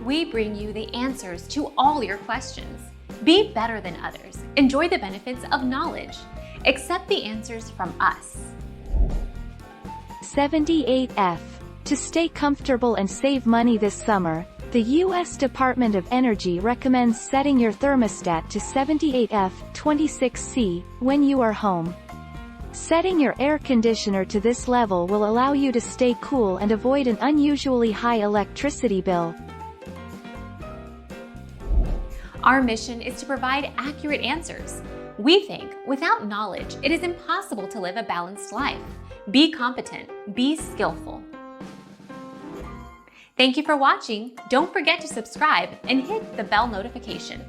We bring you the answers to all your questions. Be better than others. Enjoy the benefits of knowledge. Accept the answers from us. 78F. To stay comfortable and save money this summer, the U.S. Department of Energy recommends setting your thermostat to 78F 26C when you are home. Setting your air conditioner to this level will allow you to stay cool and avoid an unusually high electricity bill. Our mission is to provide accurate answers. We think without knowledge, it is impossible to live a balanced life. Be competent, be skillful. Thank you for watching. Don't forget to subscribe and hit the bell notification.